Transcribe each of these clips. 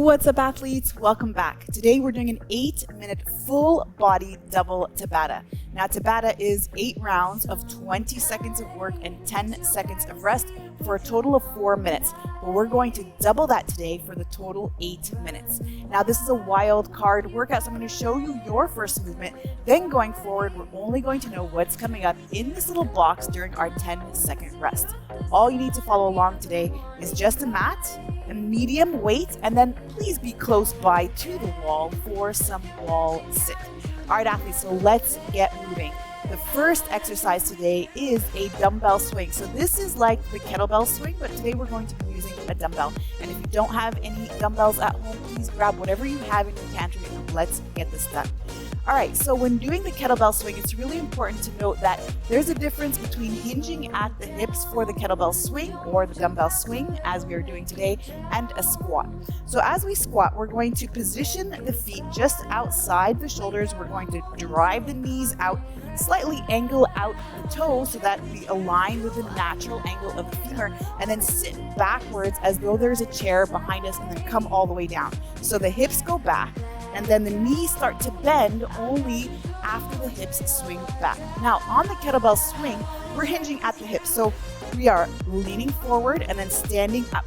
What's up, athletes? Welcome back. Today we're doing an 8-minute full body double Tabata. Now Tabata is 8 rounds of 20 seconds of work and 10 seconds of rest for a total of 4 minutes. But we're going to double that today for the total 8 minutes. Now this is a wild card workout, so I'm going to show you your first movement. Then going forward, we're only going to know what's coming up in this little box during our 10-second rest. All you need to follow along today is just a mat, a medium weight, and then please be close by to the wall for some wall sit. All right, athletes, so let's get moving. The first exercise today is a dumbbell swing. So this is like the kettlebell swing, but today we're going to be using a dumbbell. And if you don't have any dumbbells at home, please grab whatever you have in your pantry and let's get this done. All right, so when doing the kettlebell swing, it's really important to note that there's a difference between hinging at the hips for the kettlebell swing or the dumbbell swing, as we are doing today, and a squat. So as we squat, we're going to position the feet just outside the shoulders. We're going to drive the knees out, slightly angle out the toes so that we align with the natural angle of the femur, and then sit backwards as though there's a chair behind us, and then come all the way down. So the hips go back, and then the knees start to bend only after the hips swing back. Now on the kettlebell swing, we're hinging at the hips. So we are leaning forward and then standing up.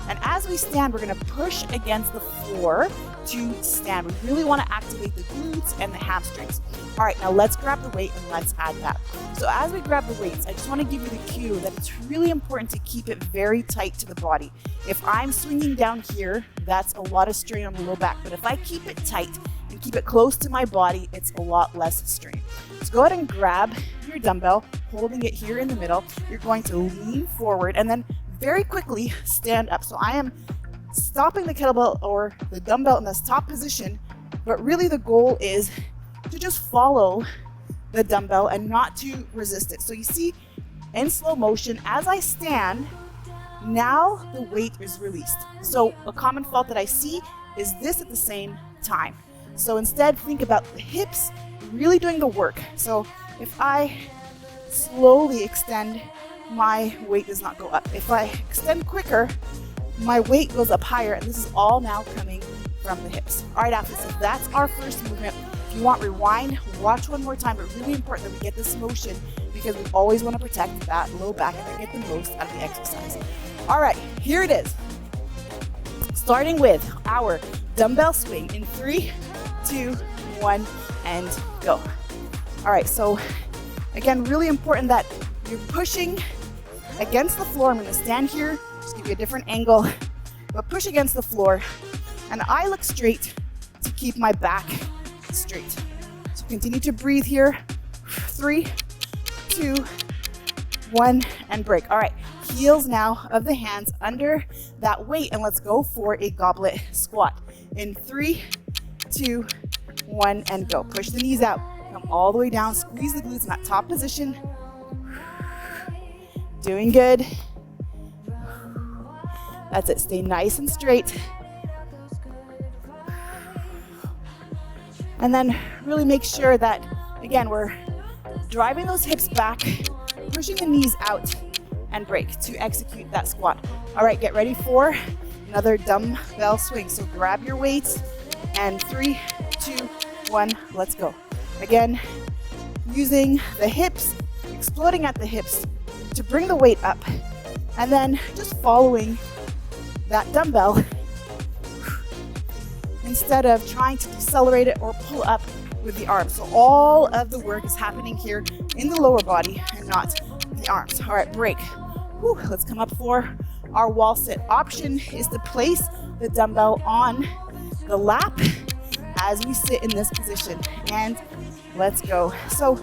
And as we stand, we're gonna push against the floor to stand. We really wanna activate the glutes and the hamstrings. All right, now let's grab the weight and let's add that. So as we grab the weights, I just wanna give you the cue that it's really important to keep it very tight to the body. If I'm swinging down here, that's a lot of strain on the low back. But if I keep it tight and keep it close to my body, it's a lot less strain. So go ahead and grab your dumbbell, holding it here in the middle. You're going to lean forward and then very quickly stand up. So I am stopping the kettlebell or the dumbbell in this top position, but really the goal is to just follow the dumbbell and not to resist it. So you see in slow motion, as I stand, now the weight is released. So a common fault that I see is this at the same time. So instead, think about the hips really doing the work. So if I slowly extend, my weight does not go up. If I extend quicker, my weight goes up higher, and this is all now coming from the hips. All right, athletes, so that's our first movement. If you want rewind, watch one more time, but really important that we get this motion because we always want to protect that low back and get the most out of the exercise. All right, here it is. Starting with our dumbbell swing in 3, 2, 1, and go. All right, so again, really important that you're pushing against the floor. I'm going to stand here, just give you a different angle, but push against the floor. And I look straight to keep my back straight. So continue to breathe here. 3, 2, 1, and break. All right, heels now of the hands under that weight, and let's go for a goblet squat. In 3, 2, 1, and go. Push the knees out. Come all the way down. Squeeze the glutes in that top position. Doing good. That's it. Stay nice and straight. And then really make sure that, again, we're driving those hips back, pushing the knees out, and break to execute that squat. All right, get ready for another dumbbell swing. So grab your weights, and 3, 2, 1, let's go. Again, using the hips, exploding at the hips to bring the weight up, and then just following that dumbbell instead of trying to decelerate it or pull up with the arms. So all of the work is happening here in the lower body and not the arms. All right, break. Whew, let's come up for our wall sit. Option is to place the dumbbell on the lap as we sit in this position, and let's go. So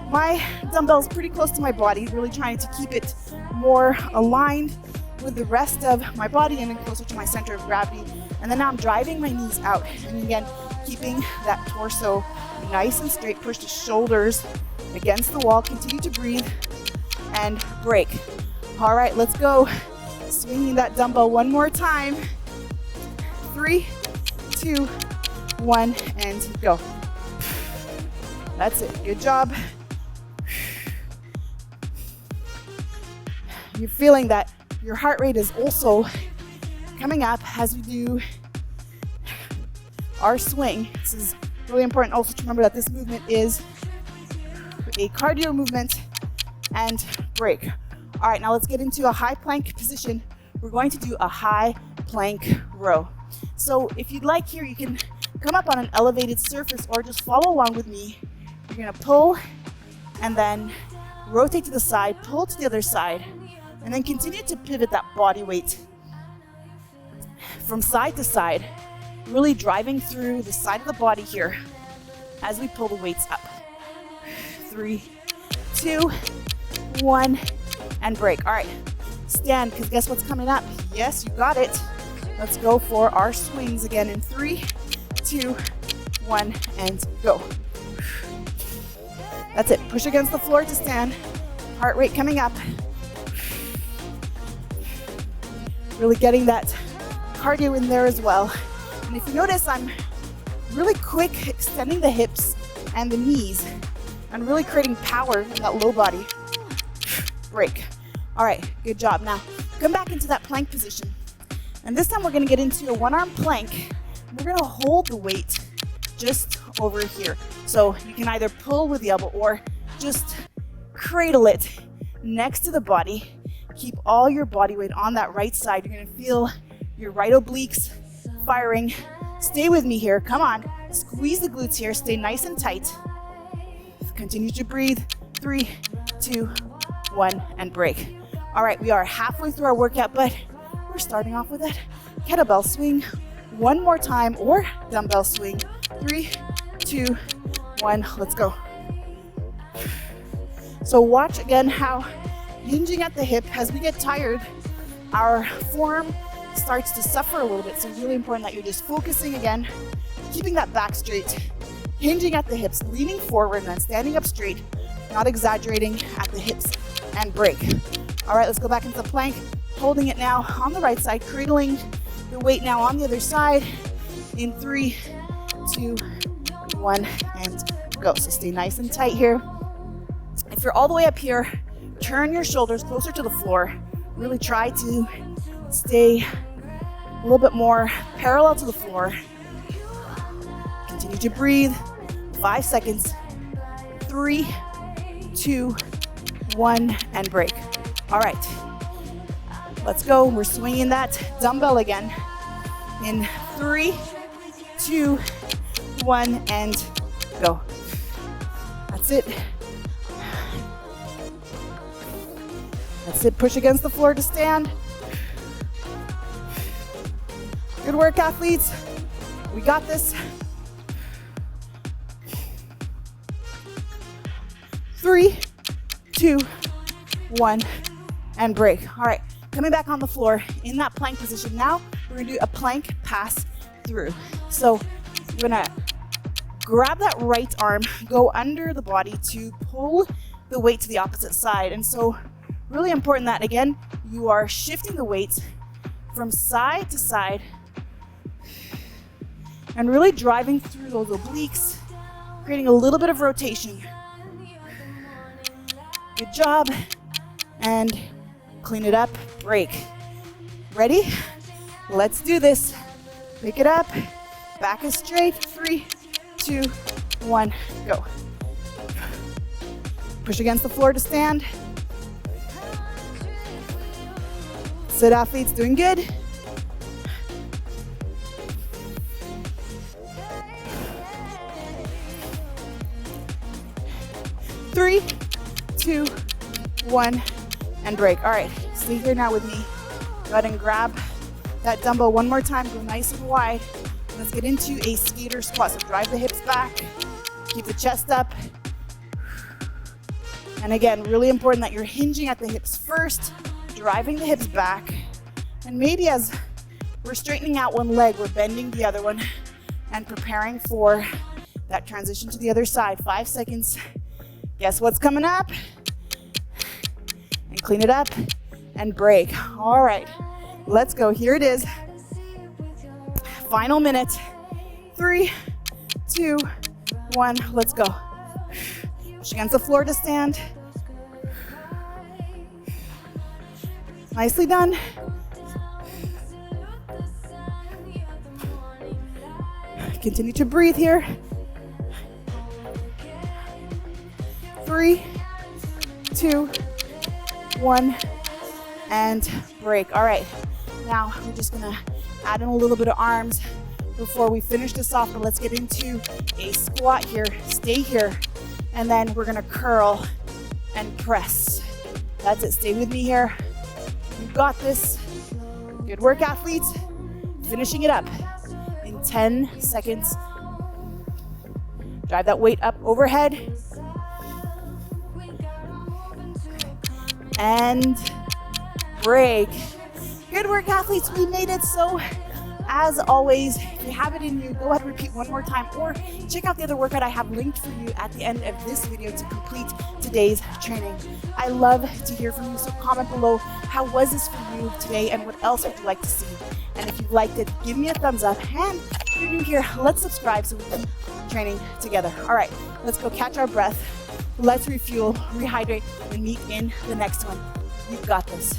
my dumbbell is pretty close to my body, really trying to keep it more aligned with the rest of my body and then closer to my center of gravity. And then now I'm driving my knees out, and again, keeping that torso nice and straight. Push the shoulders against the wall. Continue to breathe and break. All right, let's go. Swinging that dumbbell one more time. 3, 2, 1, and go. That's it. Good job. You're feeling that your heart rate is also coming up as we do our swing. This is really important also to remember that this movement is a cardio movement, and break. All right, now let's get into a high plank position. We're going to do a high plank row. So if you'd like here, you can come up on an elevated surface or just follow along with me. You're gonna pull and then rotate to the side, pull to the other side, and then continue to pivot that body weight from side to side, really driving through the side of the body here as we pull the weights up. 3, 2, 1, and break. All right, stand, because guess what's coming up? Yes, you got it. Let's go for our swings again in 3, 2, 1, and go. That's it. Push against the floor to stand. Heart rate coming up. Really getting that cardio in there as well. And if you notice, I'm really quick extending the hips and the knees and really creating power in that low body. Break. All right, good job. Now, come back into that plank position. And this time we're gonna get into a one-arm plank. We're gonna hold the weight just over here. So you can either pull with the elbow or just cradle it next to the body. Keep all your body weight on that right side. You're gonna feel your right obliques firing. Stay with me here, come on. Squeeze the glutes here, stay nice and tight. Continue to breathe. 3, 2, 1, and break. All right, we are halfway through our workout, but we're starting off with that kettlebell swing. One more time, or dumbbell swing. 3, 2, 1, let's go. So watch again how hinging at the hip, as we get tired, our forearm starts to suffer a little bit. So it's really important that you're just focusing again, keeping that back straight, hinging at the hips, leaning forward and then standing up straight, not exaggerating at the hips, and break. All right, let's go back into the plank, holding it now on the right side, cradling the weight now on the other side in 3, 2, 1, and go. So stay nice and tight here. If you're all the way up here, turn your shoulders closer to the floor. Really try to stay a little bit more parallel to the floor. Continue to breathe. 5 seconds. 3, 2, 1, and break. All right, let's go. We're swinging that dumbbell again in 3, 2, 1, and go. That's it. That's it. Push against the floor to stand. Good work, athletes. We got this. 3, 2, 1, and break. All right, coming back on the floor in that plank position. Now we're gonna do a plank pass through. So you're gonna grab that right arm, go under the body to pull the weight to the opposite side. And so really important that, again, you are shifting the weights from side to side and really driving through those obliques, creating a little bit of rotation. Good job. And clean it up, break. Ready? Let's do this. Pick it up, back is straight. 3, 2, 1, go. Push against the floor to stand. Sit, athletes, doing good. 3, 2, 1, and break. All right, stay here now with me. Go ahead and grab that dumbbell one more time. Go nice and wide. Let's get into a skater squat. So drive the hips back, keep the chest up. And again, really important that you're hinging at the hips first, driving the hips back. And maybe as we're straightening out one leg, we're bending the other one and preparing for that transition to the other side. 5 seconds. Guess what's coming up? And clean it up and break. All right, let's go. Here it is. Final minute. 3, 2, 1, let's go. Push against the floor to stand. Nicely done. Continue to breathe here. 3, 2, 1, and break. All right, now we're just gonna add in a little bit of arms before we finish this off, but let's get into a squat here. Stay here, and then we're gonna curl and press. That's it, stay with me here. You've got this. Good work, athletes. Finishing it up in 10 seconds. Drive that weight up overhead. And break. Good work, athletes. We made it. So, as always, if you have it in you, go ahead and repeat one more time, or check out the other workout I have linked for you at the end of this video to complete today's training. I love to hear from you, so comment below, how was this for you today, and what else would you like to see? And if you liked it, give me a thumbs up, and if you're new here, let's subscribe so we can keep training together. All right, let's go catch our breath. Let's refuel, rehydrate, and meet in the next one. You've got this.